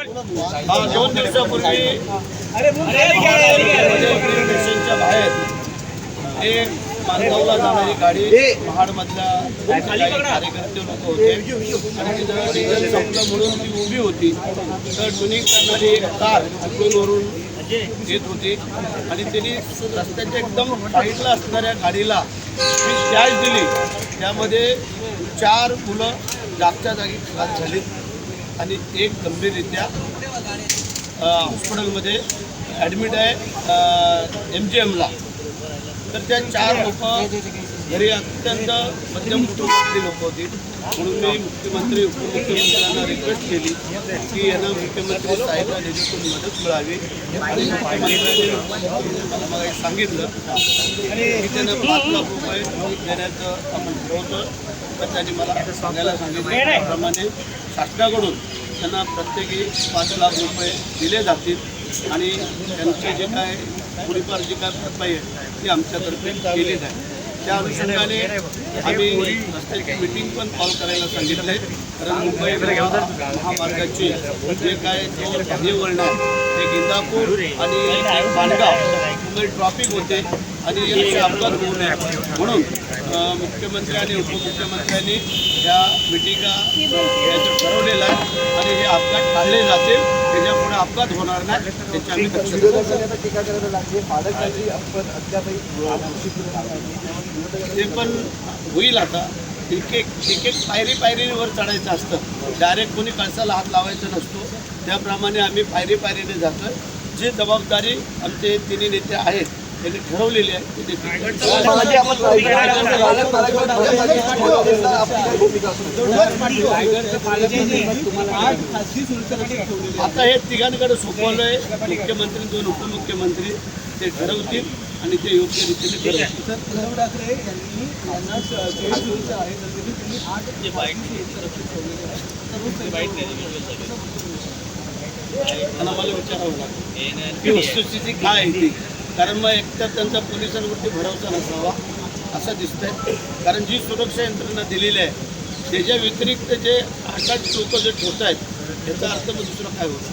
2 दिवसापूर्वी स्टेशनच्या बाहेर एक माणगावला जाणारी गाडी महाडमधल्या कार्यकर्ते लोक होते आणि तिथं डिझेल संपलं म्हणून ती उभी होती. तर ट्युनिंग करणारी एक कार चिपळूणवरून येत होती आणि त्यांनी रस्त्याच्या एकदम साईडला असणाऱ्या गाडीला जी डॅश दिली. त्यामध्ये 4 मुलं जागच्या जागी घात झाली आणि एक गंभीररित्या हॉस्पिटलमध्ये ॲडमिट आहे MGMला. तर त्या 4 लोक घरी अत्यंत मध्यम कुटुंबातली लोक होती. म्हणून मी मुख्यमंत्री उपमुख्यमंत्र्यांना रिक्वेस्ट केली की यांना मुख्यमंत्री सहायता निधीतून मदत मिळावी आणि मुख्यमंत्र्यांनी मला मग सांगितलं की त्यांना 5 लाख रुपये देण्याचं आपण ठरवतो. तर त्यांनी मला सांगायला सांगितलं त्याप्रमाणे शासनाकडून त्यांना प्रत्येकी 5 लाख रुपये दिले जातील आणि त्यांचे जे काय थोडीफार जी काय भरपाई आहे ती आमच्यातर्फे केली जाईल. त्या अनुषंगाने आम्ही रस्त्याची मीटिंग पण कॉल करायला सांगितलं आहे. कारण मुंबई महामार्गाची जे काय हे वळण आहे ते गिंदापूर आणि माणगाव मुंबई ट्रॉफिक होते आणि याचे अपघात होऊ नये म्हणून मुख्यमंत्री आणि उपमुख्यमंत्र्यांनी या मिटिंगा याचं ठरवलेलं आहे आणि हे अपघात टाळले जातील. त्याच्यापुढे अपघात होणार नाही त्याची आम्ही ते पण होईल. आता एक एक पायरीवर चढायचं असतं. डायरेक्ट कोणी कळसाला हात लावायचा नसतो. त्याप्रमाणे आम्ही पायरीने जातो. जी जबाबदारी आमचे 3 नेते आहेत त्यांनी ठरवलेली आहे. आता हे तिघांकडे सोपवलं आहे. मुख्यमंत्री 2 उपमुख्यमंत्री ते ठरवतील आणि ते योग्य रीतीने ठरवतील. त्यांना मला विचारावं लागेल की वस्तुस्थिती काय आहे ती. कारण मग एकतर त्यांचा पोलिसांवरती भरोसा नसावा असं दिसतंय. कारण जी सुरक्षा यंत्रणा दिलेली आहे त्याच्या व्यतिरिक्त जे 8 लोक जे ठेवत आहेत याचा अर्थ मग दुसरं काय होतं.